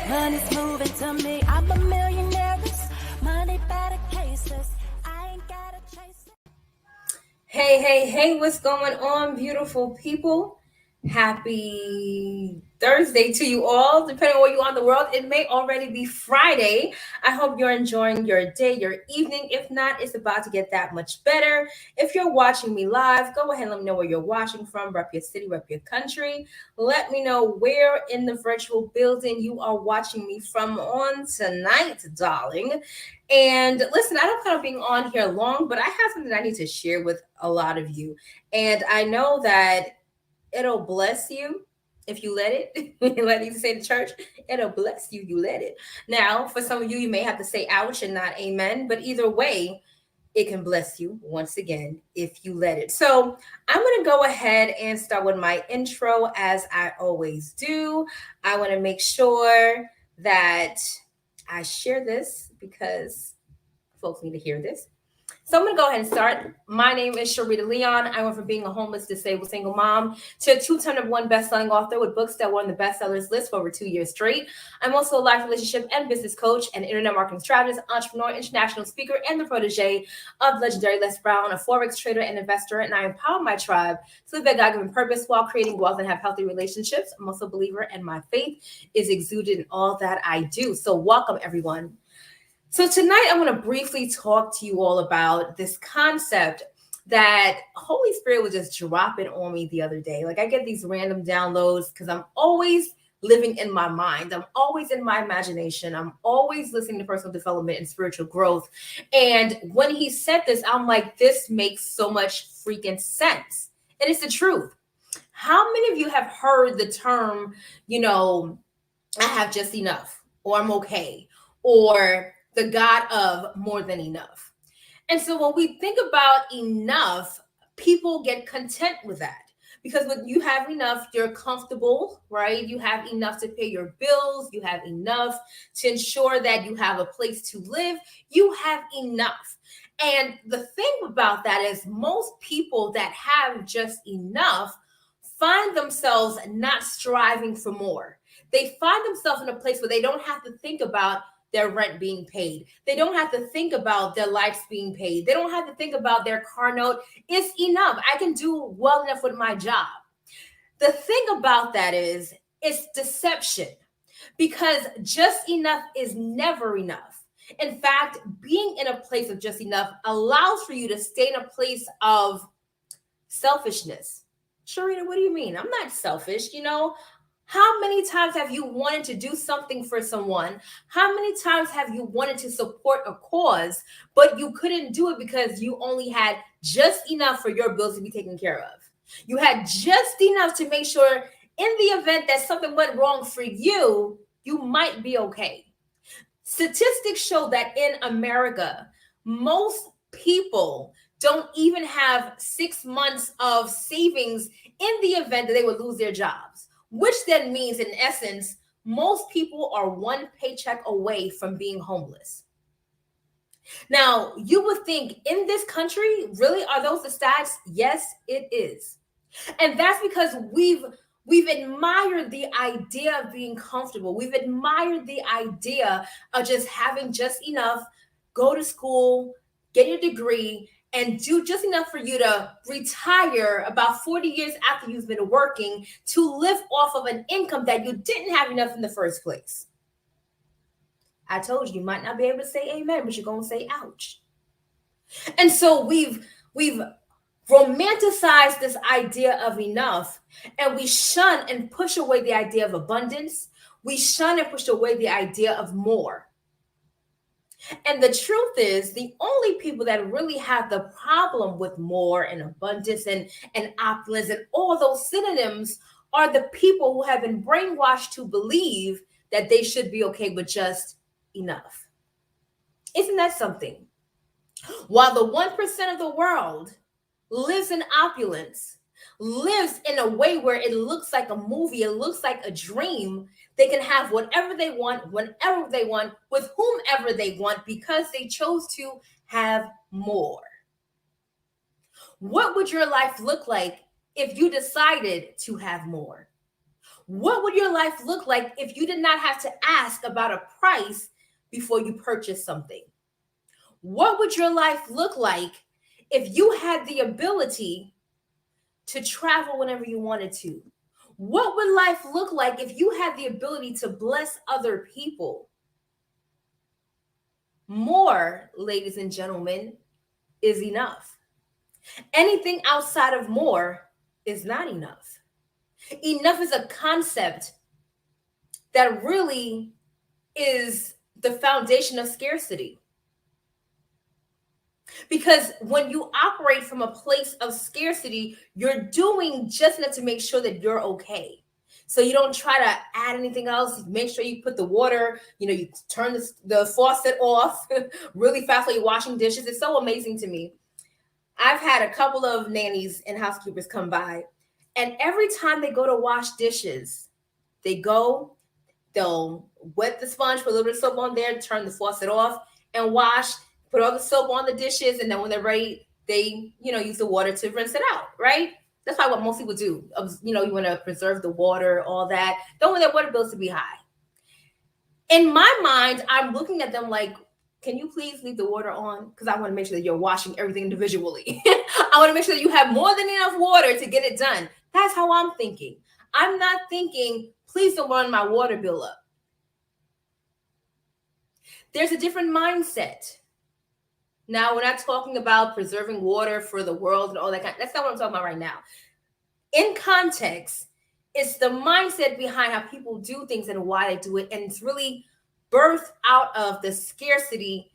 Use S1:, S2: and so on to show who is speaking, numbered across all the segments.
S1: Money's moving to me. I'm a millionaire. This money better cases. I ain't gotta chase it.
S2: Hey, what's going on, beautiful people? Happy Thursday to you all. Depending on where you are in the world, it may already be Friday. I hope you're enjoying your day, your evening. If not, it's about to get that much better. If you're watching me live, go ahead and let me know where you're watching from. Rep your city, rep your country. Let me know where in the virtual building you are watching me from on tonight, darling. And listen, I don't plan on being on here long, but I have something I need to share with a lot of you. And I know that it'll bless you if you let it. Let me say to church, it'll bless you, you let it. Now, for some of you, you may have to say ouch and not amen, but either way, it can bless you once again if you let it. So I'm going to go ahead and start with my intro as I always do. I want to make sure that I share this because folks need to hear this. So I'm going to go ahead and start. My name is Sharita Leon. I went from being a homeless, disabled single mom to a two-time #1 best-selling author with books that were on the bestsellers list for over 2 years straight. I'm also a life, relationship, and business coach, an internet marketing strategist, entrepreneur, international speaker, and the protege of legendary Les Brown, a forex trader and investor. And I empower my tribe to live their God-given purpose while creating wealth and have healthy relationships. I'm also a believer, and my faith is exuded in all that I do. So welcome, everyone. So tonight I want to briefly talk to you all about this concept that Holy Spirit was just dropping on me the other day. Like I get these random downloads because I'm always living in my mind. I'm always in my imagination. I'm always listening to personal development and spiritual growth. And when he said this, I'm like, this makes so much freaking sense. And it's the truth. How many of you have heard the term, I have just enough, or I'm okay, or the God of more than enough? And so when we think about enough, people get content with that. Because when you have enough, you're comfortable, right? You have enough to pay your bills. You have enough to ensure that you have a place to live. You have enough. And the thing about that is most people that have just enough find themselves not striving for more. They find themselves in a place where they don't have to think about their rent being paid. They don't have to think about their lights being paid. They don't have to think about their car note. It's enough. I can do well enough with my job. The thing about that is it's deception, because just enough is never enough. In fact, being in a place of just enough allows for you to stay in a place of selfishness. Sharita, what do you mean? I'm not selfish. How many times have you wanted to do something for someone? How many times have you wanted to support a cause, but you couldn't do it because you only had just enough for your bills to be taken care of? You had just enough to make sure in the event that something went wrong for you, you might be okay. Statistics show that in America, most people don't even have 6 months of savings in the event that they would lose their jobs, which then means, in essence, most people are one paycheck away from being homeless. Now, you would think in this country, really, are those the stats? Yes, it is. And that's because we've admired the idea of being comfortable. We've admired the idea of just having just enough, go to school, get your degree, and do just enough for you to retire about 40 years after you've been working to live off of an income that you didn't have enough in the first place. I told you might not be able to say amen, but you're going to say ouch. And so we've romanticize this idea of enough, and we shun and push away the idea of abundance. We shun and push away the idea of more. And the truth is, the only people that really have the problem with more and abundance and opulence and all those synonyms are the people who have been brainwashed to believe that they should be okay with just enough. Isn't that something? While the 1% of the world lives in opulence, lives in a way where it looks like a movie, it looks like a dream. They can have whatever they want, whenever they want, with whomever they want, because they chose to have more. What would your life look like if you decided to have more? What would your life look like if you did not have to ask about a price before you purchase something? What would your life look like if you had the ability to travel whenever you wanted to? What would life look like if you had the ability to bless other people? More, ladies and gentlemen, is enough. Anything outside of more is not enough. Enough is a concept that really is the foundation of scarcity. Because when you operate from a place of scarcity, you're doing just enough to make sure that you're okay. So you don't try to add anything else. Make sure you put the water, you turn the faucet off really fast while you're washing dishes. It's so amazing to me. I've had a couple of nannies and housekeepers come by, and every time they go to wash dishes, they'll wet the sponge, put a little bit of soap on there, turn the faucet off, and wash, put all the soap on the dishes, and then when they're ready, they, use the water to rinse it out, right? That's probably what most people do. You want to preserve the water, all that. Don't want their water bills to be high. In my mind, I'm looking at them like, can you please leave the water on? Because I want to make sure that you're washing everything individually. I want to make sure that you have more than enough water to get it done. That's how I'm thinking. I'm not thinking, please don't run my water bill up. There's a different mindset. Now, we're not talking about preserving water for the world and all that kind. That's not what I'm talking about right now. In context, it's the mindset behind how people do things and why they do it. And it's really birthed out of the scarcity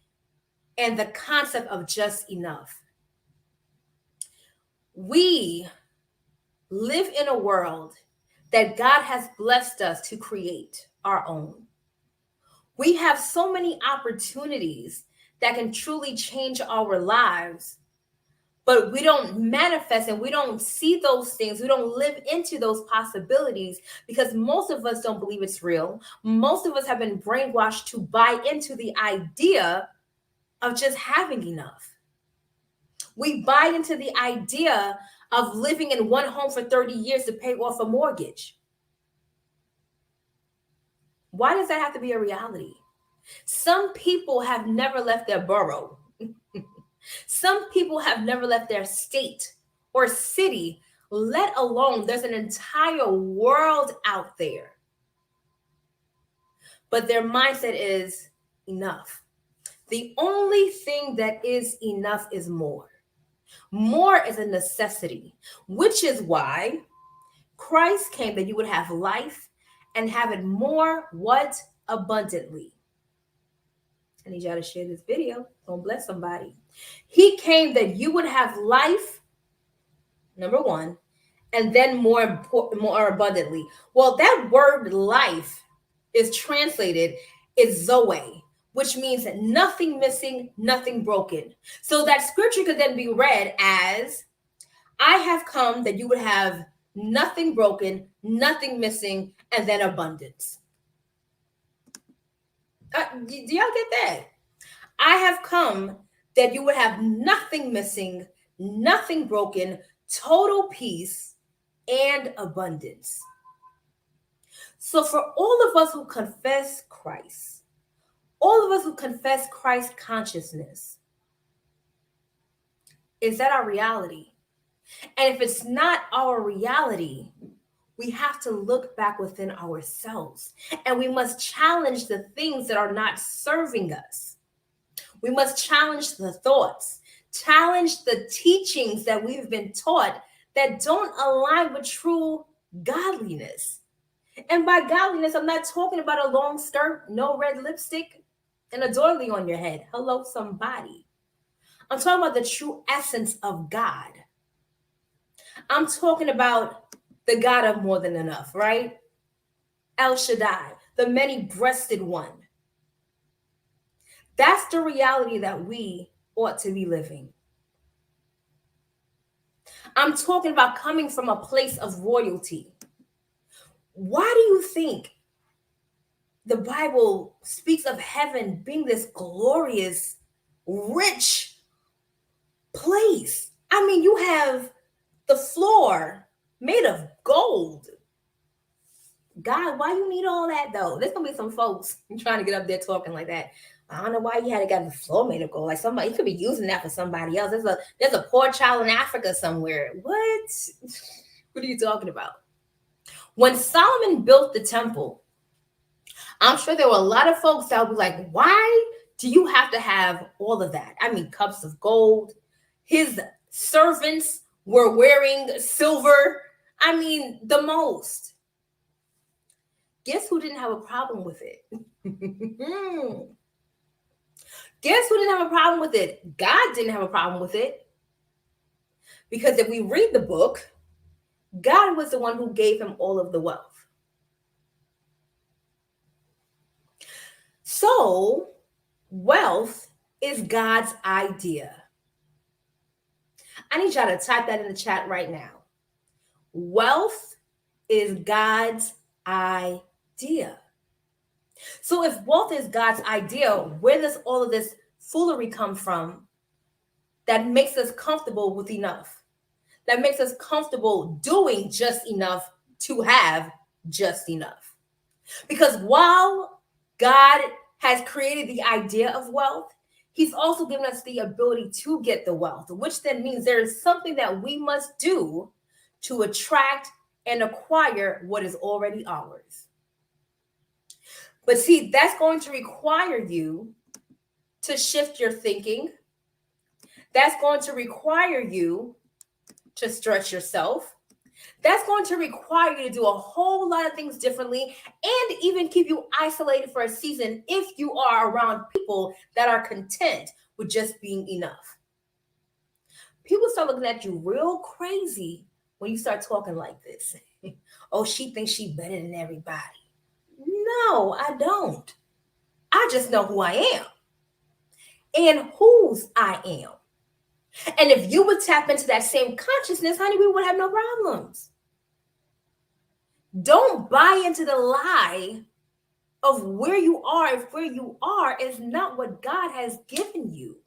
S2: and the concept of just enough. We live in a world that God has blessed us to create our own. We have so many opportunities that can truly change our lives, but we don't manifest and we don't see those things. We don't live into those possibilities because most of us don't believe it's real. Most of us have been brainwashed to buy into the idea of just having enough. We buy into the idea of living in one home for 30 years to pay off a mortgage. Why does that have to be a reality? Some people have never left their borough. Some people have never left their state or city, let alone there's an entire world out there. But their mindset is enough. The only thing that is enough is more. More is a necessity, which is why Christ came that you would have life and have it more, what? Abundantly. I need y'all to share this video. Gonna bless somebody. He came that you would have life, number one, and then more abundantly. Well, that word life is translated is Zoe, which means nothing missing, nothing broken. So that scripture could then be read as, I have come that you would have nothing broken, nothing missing, and then abundance. Do y'all get that? I have come that you would have nothing missing, nothing broken, total peace, and abundance. So for all of us who confess Christ, all of us who confess Christ consciousness, is that our reality? And if it's not our reality, we have to look back within ourselves and we must challenge the things that are not serving us. We must challenge the thoughts, challenge the teachings that we've been taught that don't align with true godliness. And by godliness, I'm not talking about a long skirt, no red lipstick, and a doily on your head. Hello, somebody. I'm talking about the true essence of God. I'm talking about the God of more than enough, right? El Shaddai, the many-breasted one. That's the reality that we ought to be living. I'm talking about coming from a place of royalty. Why do you think the Bible speaks of heaven being this glorious, rich place? I mean, you have the floor made of gold. God, why you need all that though? There's gonna be some folks trying to get up there talking like that. I don't know why you had to get the floor made of gold. Like somebody, you could be using that for somebody else. There's a poor child in Africa somewhere. What? What are you talking about? When Solomon built the temple, I'm sure there were a lot of folks that would be like, why do you have to have all of that? I mean, cups of gold. His servants were wearing silver. I mean, the most. Guess who didn't have a problem with it? Guess who didn't have a problem with it? God didn't have a problem with it. Because if we read the book, God was the one who gave him all of the wealth. So, wealth is God's idea. I need y'all to type that in the chat right now. Wealth is God's idea. So if wealth is God's idea, where does all of this foolery come from that makes us comfortable with enough? That makes us comfortable doing just enough to have just enough? Because while God has created the idea of wealth, he's also given us the ability to get the wealth, which then means there is something that we must do to attract and acquire what is already ours. But see, that's going to require you to shift your thinking. That's going to require you to stretch yourself. That's going to require you to do a whole lot of things differently and even keep you isolated for a season if you are around people that are content with just being enough. People start looking at you real crazy when you start talking like this. Oh, she thinks she's better than everybody. No, I don't. I just know who I am and whose I am. And if you would tap into that same consciousness, honey, we would have no problems. Don't buy into the lie of where you are if where you are is not what God has given you.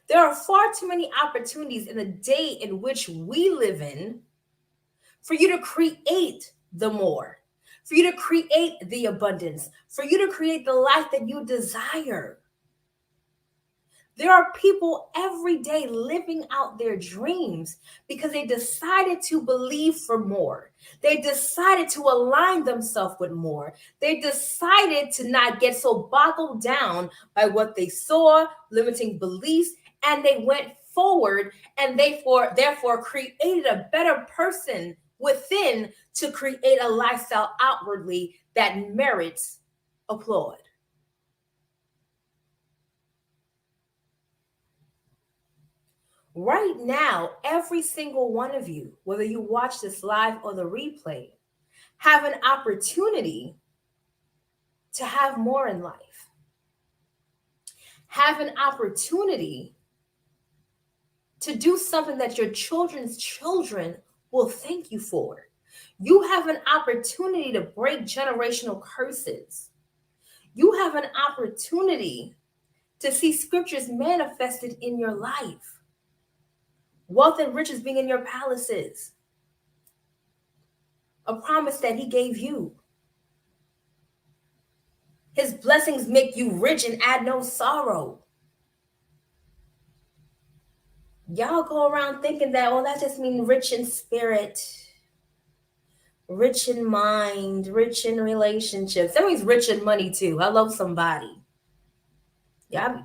S2: There are far too many opportunities in the day in which we live in for you to create the more, for you to create the abundance, for you to create the life that you desire. There are people every day living out their dreams because they decided to believe for more. They decided to align themselves with more. They decided to not get so boggled down by what they saw, limiting beliefs, and they went forward and therefore created a better person within to create a lifestyle outwardly that merits applaud. Right now, every single one of you, whether you watch this live or the replay, have an opportunity to have more in life. Have an opportunity to do something that your children's children will thank you for. You have an opportunity to break generational curses. You have an opportunity to see scriptures manifested in your life. Wealth and riches being in your palaces. A promise that he gave you. His blessings make you rich and add no sorrow. Y'all go around thinking that, oh, that just means rich in spirit, rich in mind, rich in relationships. That means rich in money too. Hello, somebody. Yeah,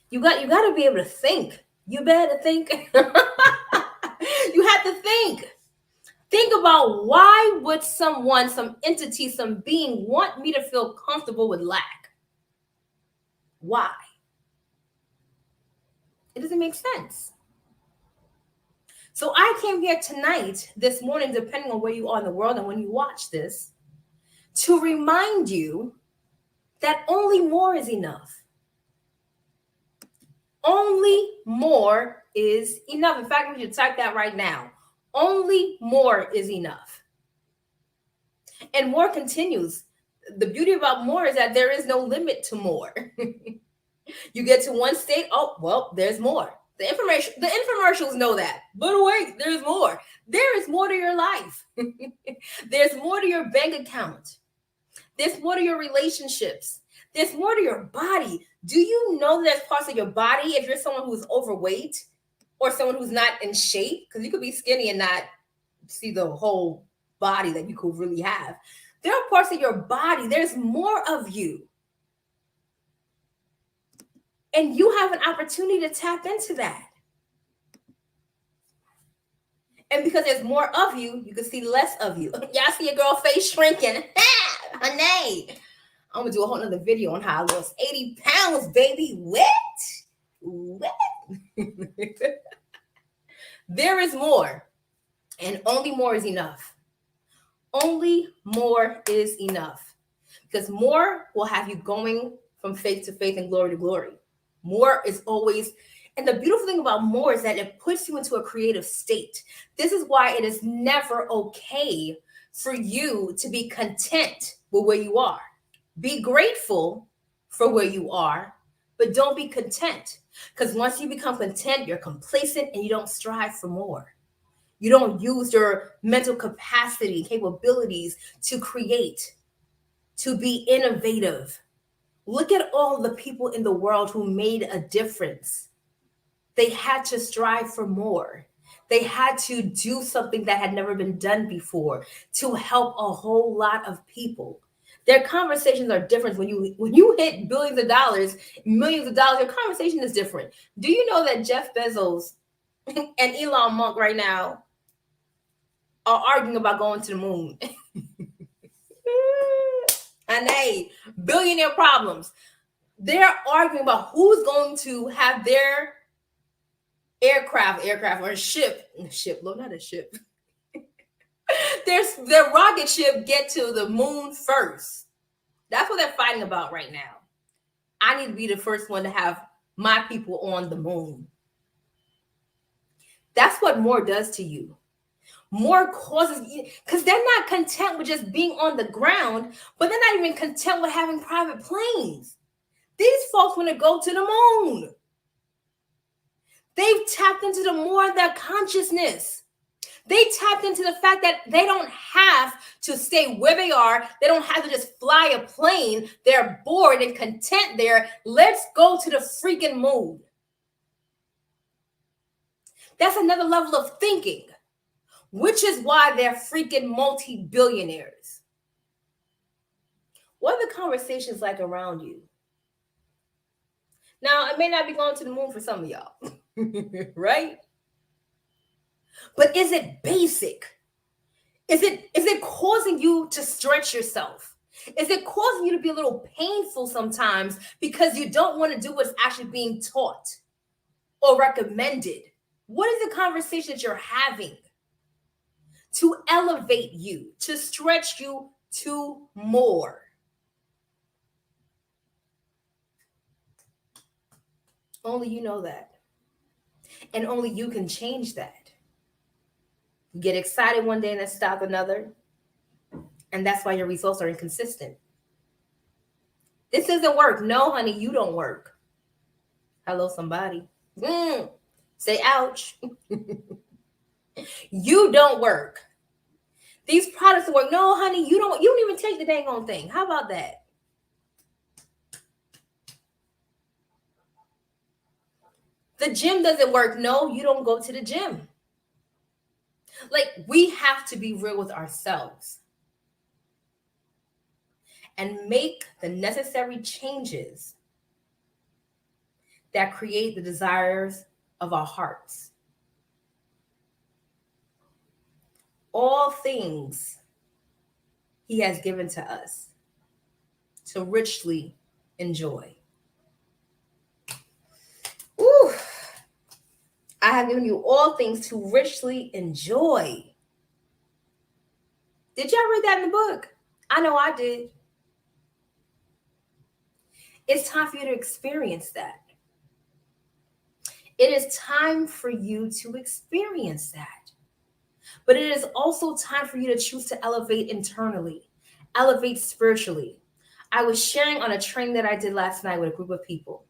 S2: you got to be able to think. You better think. You have to think. Think about why would someone, some entity, some being want me to feel comfortable with lack? Why? It doesn't make sense. So I came here tonight, this morning, depending on where you are in the world and when you watch this, to remind you that only more is enough. Only more is enough. In fact, we should type that right now. Only more is enough. And more continues. The beauty about more is that there is no limit to more. You get to one state, oh, well, there's more. The infomercials know that. But wait, there's more. There is more to your life. There's more to your bank account. There's more to your relationships. There's more to your body. Do you know that there's parts of your body, if you're someone who's overweight or someone who's not in shape, because you could be skinny and not see the whole body that you could really have. There are parts of your body, there's more of you. And you have an opportunity to tap into that. And because there's more of you, you can see less of you. Y'all see your girl face shrinking. Honey, I'm gonna do a whole nother video on how I lost 80 pounds, baby. What? There is more, and only more is enough. Only more is enough, because more will have you going from faith to faith and glory to glory. More is always, and the beautiful thing about more is that it puts you into a creative state. This is why it is never okay for you to be content with where you are. Be grateful for where you are, but don't be content. Because once you become content, you're complacent and you don't strive for more. You don't use your mental capacity, capabilities to create, to be innovative. Look at all the people in the world who made a difference. They had to strive for more. They had to do something that had never been done before to help a whole lot of people. Their conversations are different. When you hit billions of dollars, millions of dollars, your conversation is different. Do you know that Jeff Bezos and Elon Musk right now are arguing about going to the moon? And hey, billionaire problems. They're arguing about who's going to have their aircraft or ship, no, not a ship. Their rocket ship get to the moon first. That's what they're fighting about right now. I need to be the first one to have my people on the moon. That's what more does to you. More causes, because they're not content with just being on the ground, but they're not even content with having private planes. These folks want to go to the moon. They've tapped into the more of their consciousness. They tapped into the fact that they don't have to stay where they are. They don't have to just fly a plane. They're bored and content there. Let's go to the freaking moon. That's another level of thinking, which is why they're freaking multi-billionaires. What are the conversations like around you? Now, it may not be going to the moon for some of y'all, right? But is it basic? Is it causing you to stretch yourself? Is it causing you to be a little painful sometimes because you don't want to do what's actually being taught or recommended? What is the conversation that you're having to elevate you, to stretch you to more? Only you know that. And only you can change that. You get excited one day and then stop another. And that's why your results are inconsistent. This doesn't work. No, honey, you don't work. Hello, somebody. Say ouch. You don't work. These products don't work. No, honey, you don't even take the dang on thing. How about that? The gym doesn't work. No, you don't go to the gym. Like, we have to be real with ourselves and make the necessary changes that create the desires of our hearts. All things he has given to us to richly enjoy. Ooh. I have given you all things to richly enjoy. Did y'all read that in the book? I know I did. It's time for you to experience that. It is time for you to experience that. But it is also time for you to choose to elevate internally, elevate spiritually. I was sharing on a training that I did last night with a group of people.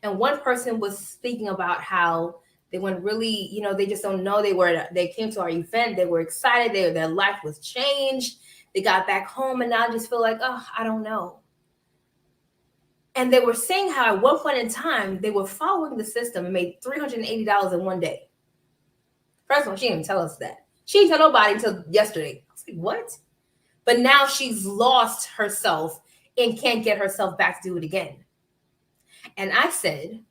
S2: And one person was speaking about how they went really, they just don't know. They came to our event, they were excited, their life was changed. They got back home and now just feel like, oh, I don't know. And they were saying how at one point in time they were following the system and made $380 in one day. First of all, she didn't even tell us that. She didn't tell nobody until yesterday. I was like, what? But now she's lost herself and can't get herself back to do it again. And I said,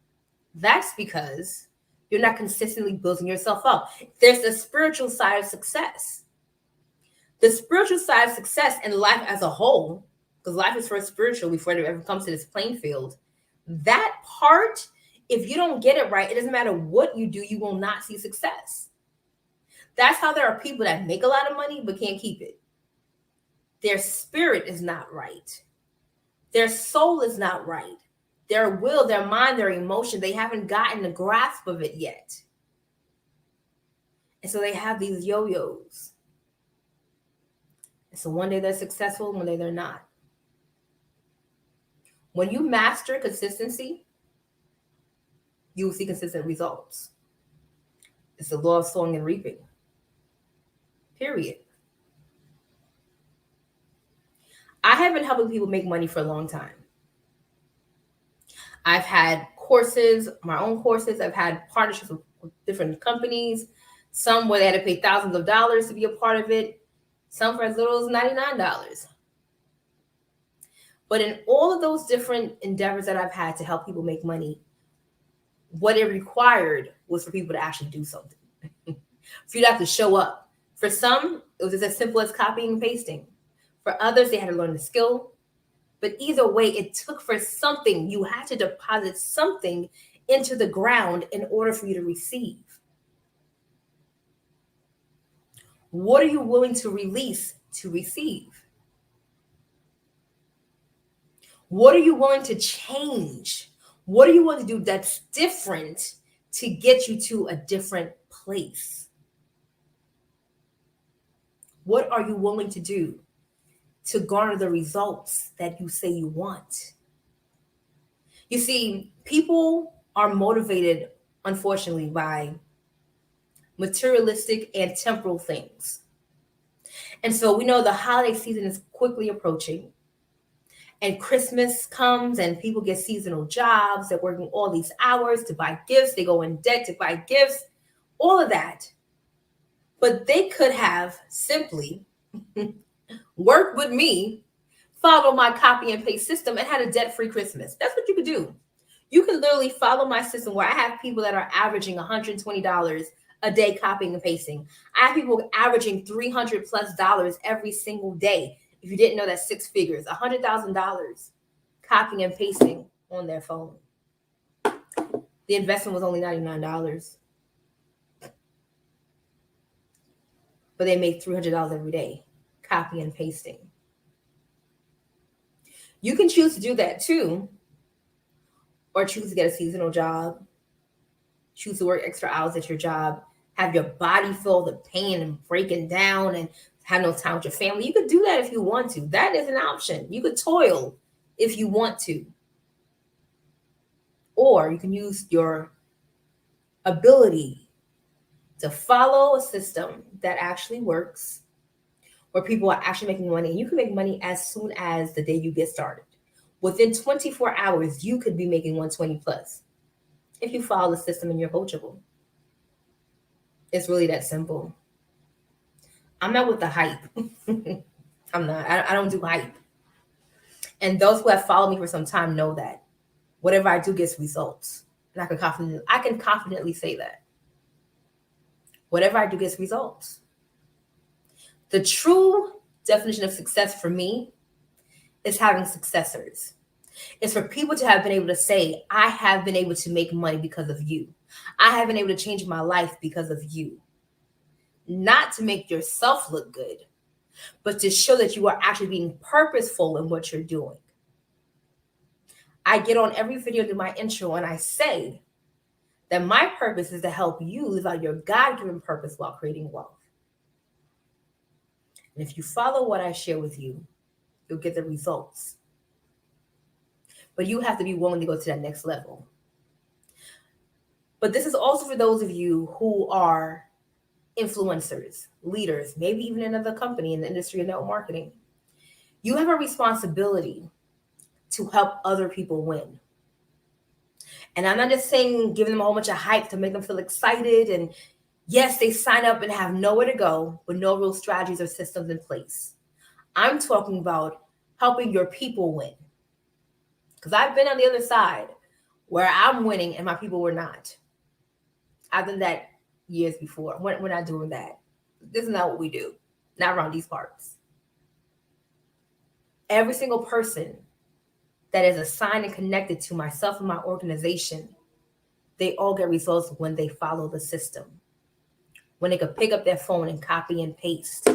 S2: that's because you're not consistently building yourself up. There's the spiritual side of success. The spiritual side of success in life as a whole, because life is first spiritual before it ever comes to this playing field. That part, if you don't get it right, it doesn't matter what you do, you will not see success. That's how there are people that make a lot of money but can't keep it. Their spirit is not right. Their soul is not right. Their will, their mind, their emotion, they haven't gotten a grasp of it yet. And so they have these yo-yos. And so one day they're successful, one day they're not. When you master consistency, you will see consistent results. It's the law of sowing and reaping. Period. I have been helping people make money for a long time. I've had courses, my own courses. I've had partnerships with different companies, some where they had to pay thousands of dollars to be a part of it, some for as little as $99. But in all of those different endeavors that I've had to help people make money, what it required was for people to actually do something, for you to have to show up. For some, it was just as simple as copying and pasting. For others, they had to learn the skill. But either way, it took for something. You had to deposit something into the ground in order for you to receive. What are you willing to release to receive? What are you willing to change? What are you willing to do that's different to get you to a different place? What are you willing to do to garner the results that you say you want? You see, people are motivated, unfortunately, by materialistic and temporal things. And so we know the holiday season is quickly approaching, and Christmas comes and people get seasonal jobs. They're working all these hours to buy gifts. They go in debt to buy gifts, all of that. But they could have simply worked with me, follow my copy and paste system, and had a debt-free Christmas. That's what you could do. You can literally follow my system where I have people that are averaging $120 a day copying and pasting. I have people averaging $300+ every single day. If you didn't know, that's six figures, $100,000 copying and pasting on their phone. The investment was only $99. But they made $300 every day copying and pasting. You can choose to do that too, or choose to get a seasonal job, choose to work extra hours at your job, have your body feel the pain and breaking down and have no time with your family. You could do that if you want to. That is an option. You could toil if you want to. Or you can use your ability to follow a system that actually works, where people are actually making money. And you can make money as soon as the day you get started. Within 24 hours, you could be making 120+ if you follow the system and you're coachable. It's really that simple. I'm not with the hype. I'm not. I don't do hype. And those who have followed me for some time know that whatever I do gets results. And I can confidently say that. Whatever I do gets results. The true definition of success for me is having successors. It's for people to have been able to say, I have been able to make money because of you. I have been able to change my life because of you. Not to make yourself look good, but to show that you are actually being purposeful in what you're doing. I get on every video to my intro and I say that my purpose is to help you live out your God-given purpose while creating wealth. And if you follow what I share with you, you'll get the results. But you have to be willing to go to that next level. But this is also for those of you who are influencers, leaders, maybe even another company in the industry of network marketing. You have a responsibility to help other people win. And I'm not just saying giving them a whole bunch of hype to make them feel excited. And yes, they sign up and have nowhere to go with no real strategies or systems in place. I'm talking about helping your people win. Because I've been on the other side where I'm winning and my people were not. I've done that years before. We're not doing that. This is not what we do. Not around these parts. Every single person that is assigned and connected to myself and my organization, they all get results when they follow the system. When they could pick up their phone and copy and paste.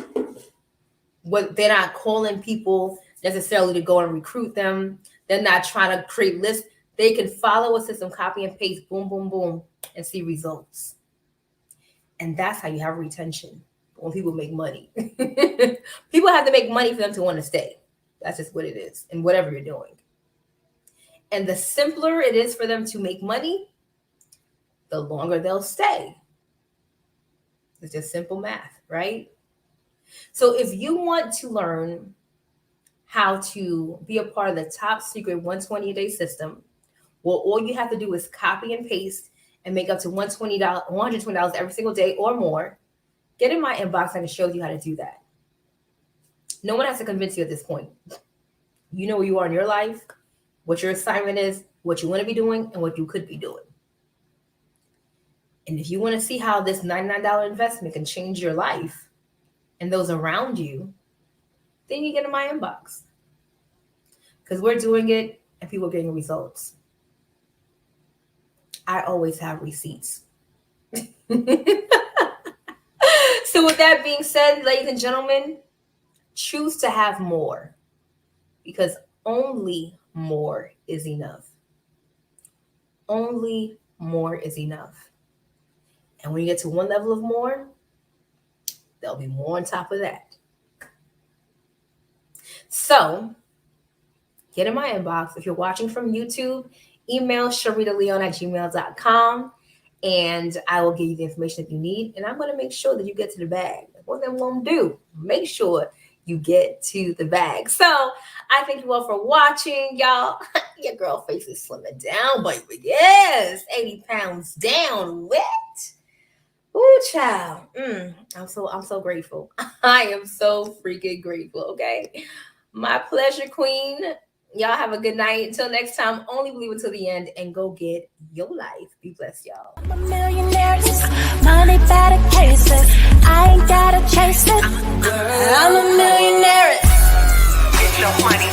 S2: When they're not calling people necessarily to go and recruit them. They're not trying to create lists. They can follow a system, copy and paste, boom, boom, boom, and see results. And that's how you have retention when people make money. People have to make money for them to want to stay. That's just what it is in whatever you're doing. And the simpler it is for them to make money, the longer they'll stay. It's just simple math, right? So if you want to learn how to be a part of the top secret 120-a-day system, well, all you have to do is copy and paste and make up to $120 every single day or more. Get in my inbox. I can show you how to do that. No one has to convince you at this point. You know where you are in your life, what your assignment is, what you want to be doing, and what you could be doing. And if you want to see how this $99 investment can change your life and those around you, then you get in my inbox. Because we're doing it and people are getting results. I always have receipts. So with that being said, ladies and gentlemen, choose to have more. Because only more is enough. Only more is enough. And when you get to one level of more, there'll be more on top of that. So get in my inbox. If you're watching from YouTube, email SharitaLeon@gmail.com and I will give you the information that you need. And I'm going to make sure that you get to the bag. What I'm going to do, make sure you get to the bag. So I thank you all for watching, y'all. Your girl face is slimming down, baby. Yes, 80 pounds down. What? Ooh, child. I'm so grateful. I am so freaking grateful. Okay. My pleasure, queen. Y'all have a good night. Until next time, only believe until the end and go get your life. Be blessed, y'all.
S1: I'm a millionaire, money better cases. I ain't gotta chase it. I'm a millionaire.
S3: Get your money.